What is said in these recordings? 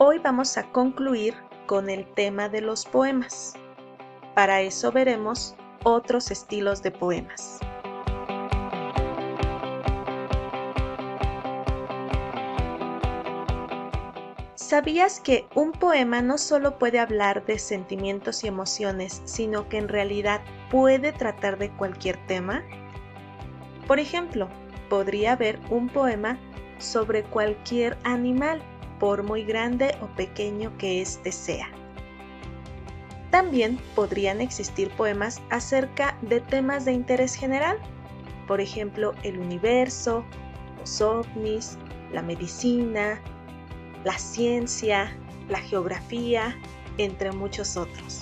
Hoy vamos a concluir con el tema de los poemas. Para eso veremos otros estilos de poemas. ¿Sabías que un poema no solo puede hablar de sentimientos y emociones, sino que en realidad puede tratar de cualquier tema? Por ejemplo, podría haber un poema sobre cualquier animal, por muy grande o pequeño que éste sea. También podrían existir poemas acerca de temas de interés general, por ejemplo, el universo, los ovnis, la medicina, la ciencia, la geografía, entre muchos otros.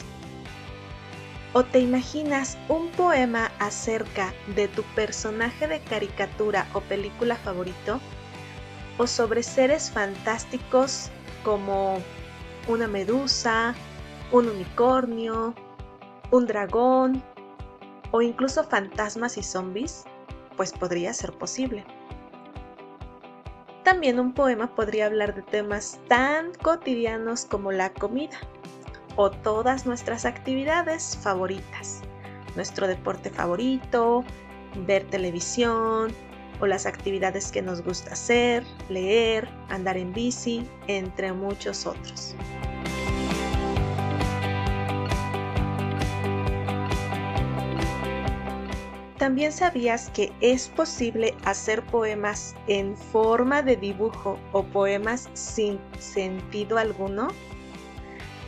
¿O te imaginas un poema acerca de tu personaje de caricatura o película favorito? ¿O sobre seres fantásticos como una medusa, un unicornio, un dragón o incluso fantasmas y zombies? Pues podría ser posible. También un poema podría hablar de temas tan cotidianos como la comida o todas nuestras actividades favoritas, nuestro deporte favorito, ver televisión o las actividades que nos gusta hacer, leer, andar en bici, entre muchos otros. ¿También sabías que es posible hacer poemas en forma de dibujo o poemas sin sentido alguno?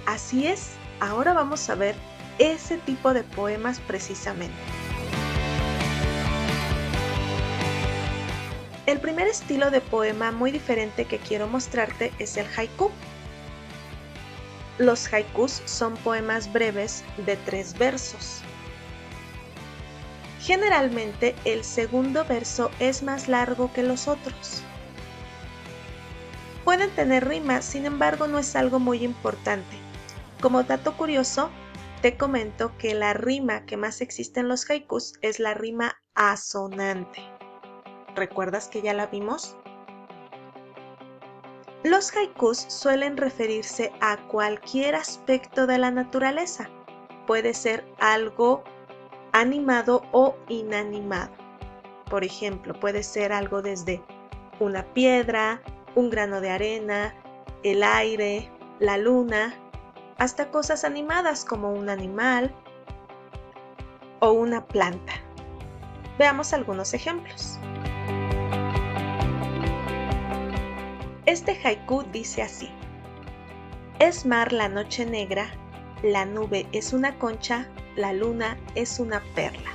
Así es, ahora vamos a ver ese tipo de poemas precisamente. El primer estilo de poema muy diferente que quiero mostrarte es el haiku. Los haikus son poemas breves de 3 versos. Generalmente el segundo verso es más largo que los otros. Pueden tener rimas, sin embargo no es algo muy importante. Como dato curioso, te comento que la rima que más existe en los haikus es la rima asonante. ¿Recuerdas que ya la vimos? Los haikus suelen referirse a cualquier aspecto de la naturaleza. Puede ser algo animado o inanimado. Por ejemplo, puede ser algo desde una piedra, un grano de arena, el aire, la luna, hasta cosas animadas como un animal o una planta. Veamos algunos ejemplos. Este haiku dice así: es mar la noche negra, la nube es una concha, la luna es una perla.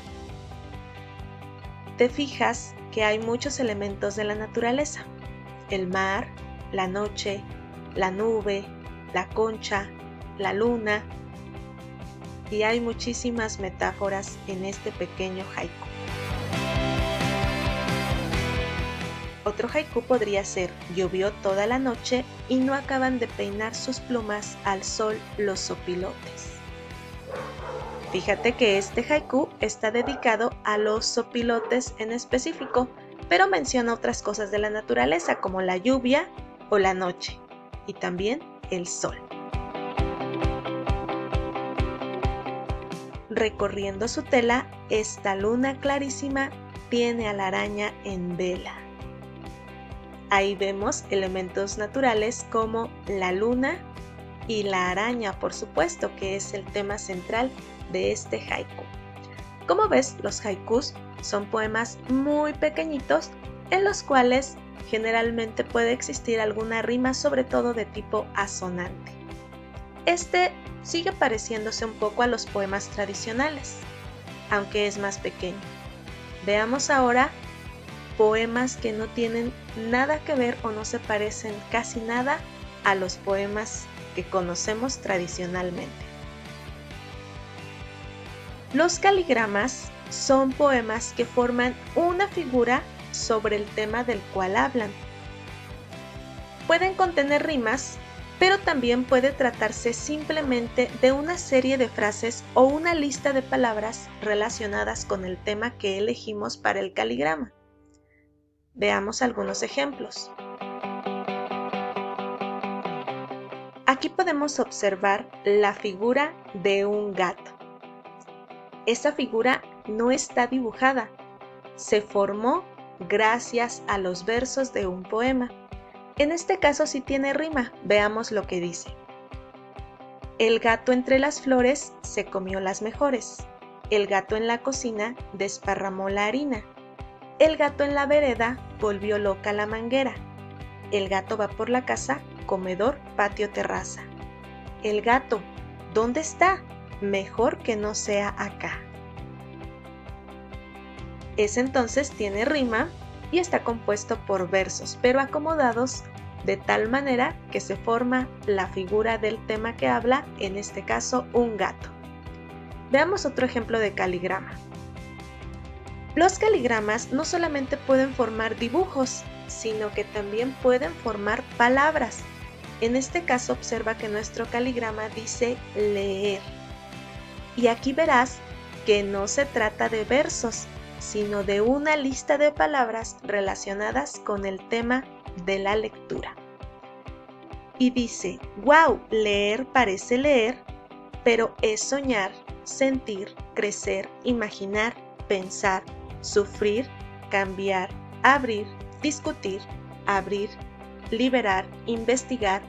Te fijas que hay muchos elementos de la naturaleza: el mar, la noche, la nube, la concha, la luna, y hay muchísimas metáforas en este pequeño haiku. Otro haiku podría ser: llovió toda la noche y no acaban de peinar sus plumas al sol los zopilotes. Fíjate que este haiku está dedicado a los zopilotes en específico, pero menciona otras cosas de la naturaleza como la lluvia o la noche, y también el sol. Recorriendo su tela, esta luna clarísima tiene a la araña en vela. Ahí vemos elementos naturales como la luna y la araña, por supuesto, que es el tema central de este haiku. Como ves, los haikus son poemas muy pequeñitos en los cuales generalmente puede existir alguna rima, sobre todo de tipo asonante. Este sigue pareciéndose un poco a los poemas tradicionales, aunque es más pequeño. Veamos ahora poemas que no tienen nada que ver o no se parecen casi nada a los poemas que conocemos tradicionalmente. Los caligramas son poemas que forman una figura sobre el tema del cual hablan. Pueden contener rimas, pero también puede tratarse simplemente de una serie de frases o una lista de palabras relacionadas con el tema que elegimos para el caligrama. Veamos algunos ejemplos. Aquí podemos observar la figura de un gato. Esa figura no está dibujada, se formó gracias a los versos de un poema. En este caso sí tiene rima, veamos lo que dice. El gato entre las flores se comió las mejores. El gato en la cocina desparramó la harina. El gato en la vereda volvió loca la manguera. El gato va por la casa, comedor, patio, terraza. El gato, ¿dónde está? Mejor que no sea acá. Ese entonces tiene rima y está compuesto por versos, pero acomodados de tal manera que se forma la figura del tema que habla, en este caso un gato. Veamos otro ejemplo de caligrama. Los caligramas no solamente pueden formar dibujos, sino que también pueden formar palabras. En este caso observa que nuestro caligrama dice leer. Y aquí verás que no se trata de versos, sino de una lista de palabras relacionadas con el tema de la lectura. Y dice, wow, leer parece leer, pero es soñar, sentir, crecer, imaginar, pensar, sufrir, cambiar, abrir, discutir, abrir, liberar, investigar,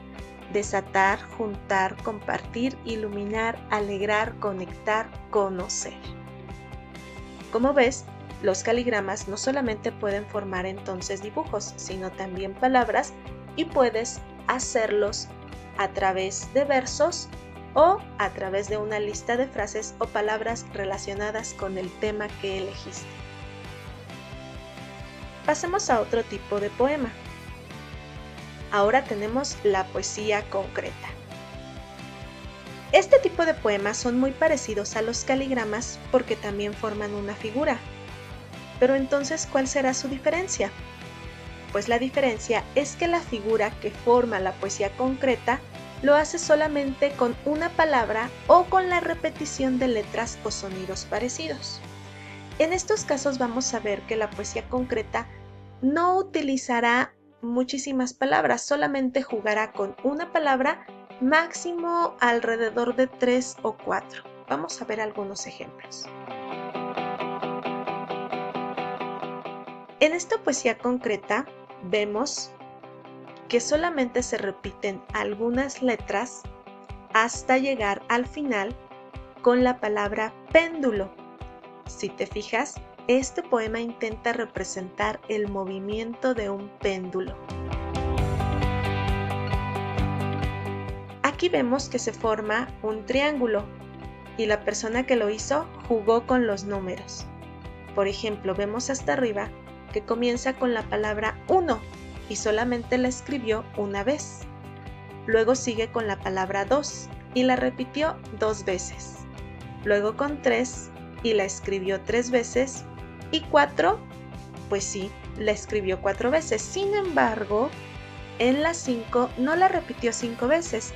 desatar, juntar, compartir, iluminar, alegrar, conectar, conocer. Como ves, los caligramas no solamente pueden formar entonces dibujos, sino también palabras, y puedes hacerlos a través de versos o a través de una lista de frases o palabras relacionadas con el tema que elegiste. Pasemos a otro tipo de poema. Ahora tenemos la poesía concreta. Este tipo de poemas son muy parecidos a los caligramas porque también forman una figura. Pero entonces, ¿cuál será su diferencia? Pues la diferencia es que la figura que forma la poesía concreta lo hace solamente con una palabra o con la repetición de letras o sonidos parecidos. En estos casos vamos a ver que la poesía concreta no utilizará muchísimas palabras, solamente jugará con una palabra, máximo alrededor de 3 o 4. Vamos a ver algunos ejemplos. En esta poesía concreta vemos que solamente se repiten algunas letras hasta llegar al final con la palabra péndulo. Si te fijas, este poema intenta representar el movimiento de un péndulo. Aquí vemos que se forma un triángulo y la persona que lo hizo jugó con los números. Por ejemplo, vemos hasta arriba que comienza con la palabra 1 y solamente la escribió una vez. Luego sigue con la palabra 2 y la repitió 2 veces. Luego con 3 y la escribió 3 veces. Y 4, pues sí, la escribió 4 veces. Sin embargo, en la 5 no la repitió 5 veces,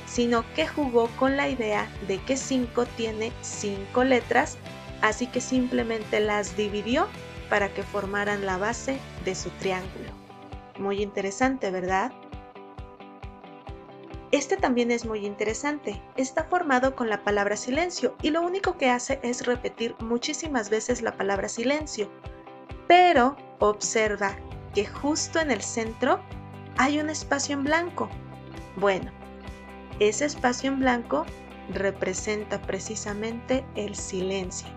sino que jugó con la idea de que 5 tiene 5 letras, así que simplemente las dividió para que formaran la base de su triángulo. Muy interesante, ¿verdad? Este también es muy interesante. Está formado con la palabra silencio y lo único que hace es repetir muchísimas veces la palabra silencio. Pero observa que justo en el centro hay un espacio en blanco. Bueno, ese espacio en blanco representa precisamente el silencio.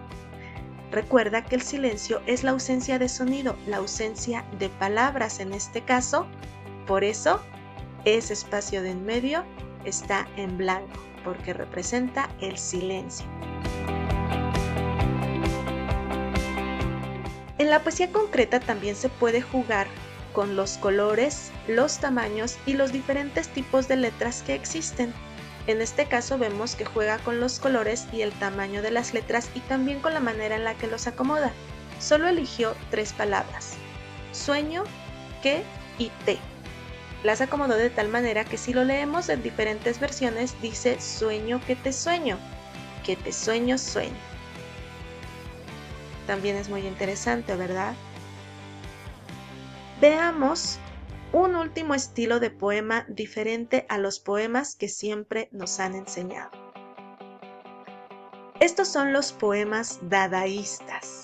Recuerda que el silencio es la ausencia de sonido, la ausencia de palabras en este caso. Por eso, ese espacio de en medio está en blanco, porque representa el silencio. En la poesía concreta también se puede jugar con los colores, los tamaños y los diferentes tipos de letras que existen. En este caso vemos que juega con los colores y el tamaño de las letras y también con la manera en la que los acomoda. Solo eligió 3 palabras: sueño, que y te. Las acomodó de tal manera que si lo leemos en diferentes versiones dice sueño, que te sueño sueño. También es muy interesante, ¿verdad? Veamos un último estilo de poema diferente a los poemas que siempre nos han enseñado. Estos son los poemas dadaístas.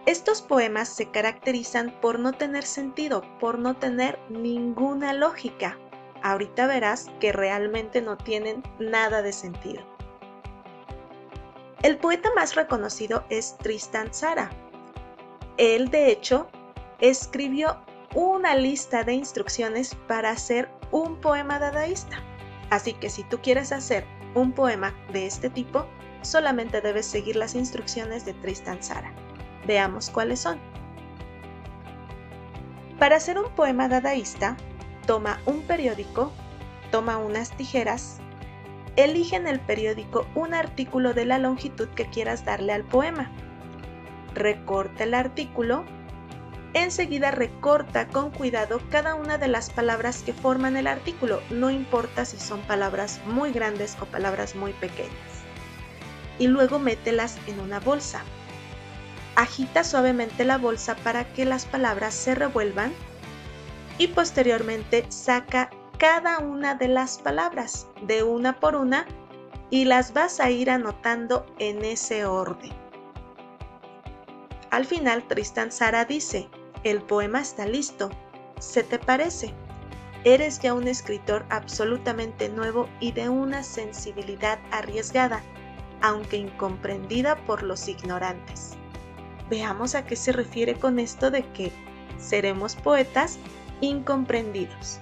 Estos poemas se caracterizan por no tener sentido, por no tener ninguna lógica. Ahorita verás que realmente no tienen nada de sentido. El poeta más reconocido es Tristan Tzara. Él, de hecho, escribió una lista de instrucciones para hacer un poema dadaísta. Así que si tú quieres hacer un poema de este tipo, solamente debes seguir las instrucciones de Tristan Tzara. Veamos cuáles son. Para hacer un poema dadaísta, toma un periódico, toma unas tijeras, elige en el periódico un artículo de la longitud que quieras darle al poema. Recorta el artículo, enseguida recorta con cuidado cada una de las palabras que forman el artículo, no importa si son palabras muy grandes o palabras muy pequeñas. Y luego mételas en una bolsa. Agita suavemente la bolsa para que las palabras se revuelvan y posteriormente saca cada una de las palabras de una por una y las vas a ir anotando en ese orden. Al final, Tristan Tzara dice: el poema está listo. ¿Se te parece? Eres ya un escritor absolutamente nuevo y de una sensibilidad arriesgada, aunque incomprendida por los ignorantes. Veamos a qué se refiere con esto de que seremos poetas incomprendidos.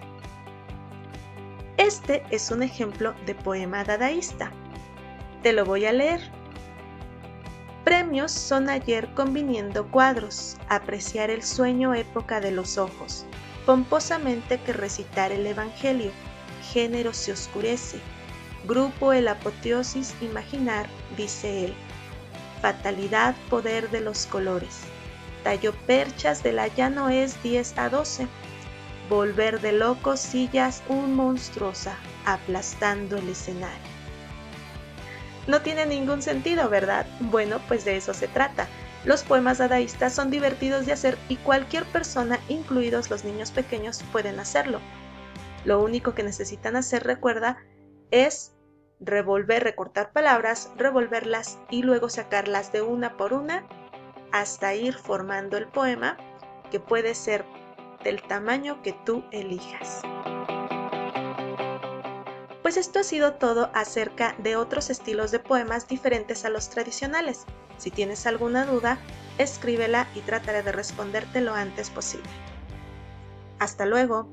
Este es un ejemplo de poema dadaísta. Te lo voy a leer. Premios son ayer conviniendo cuadros, apreciar el sueño época de los ojos, pomposamente que recitar el evangelio, género se oscurece, grupo el apoteosis imaginar, dice él. Fatalidad, poder de los colores. Tallo perchas de la ya no es 10 a 12. Volver de locos sillas un monstruosa, aplastando el escenario. No tiene ningún sentido, ¿verdad? Bueno, pues de eso se trata. Los poemas dadaístas son divertidos de hacer y cualquier persona, incluidos los niños pequeños, pueden hacerlo. Lo único que necesitan hacer, recuerda, es recortar palabras, revolverlas y luego sacarlas de una por una hasta ir formando el poema, que puede ser del tamaño que tú elijas. Pues esto ha sido todo acerca de otros estilos de poemas diferentes a los tradicionales. Si tienes alguna duda, escríbela y trataré de responderte lo antes posible. Hasta luego.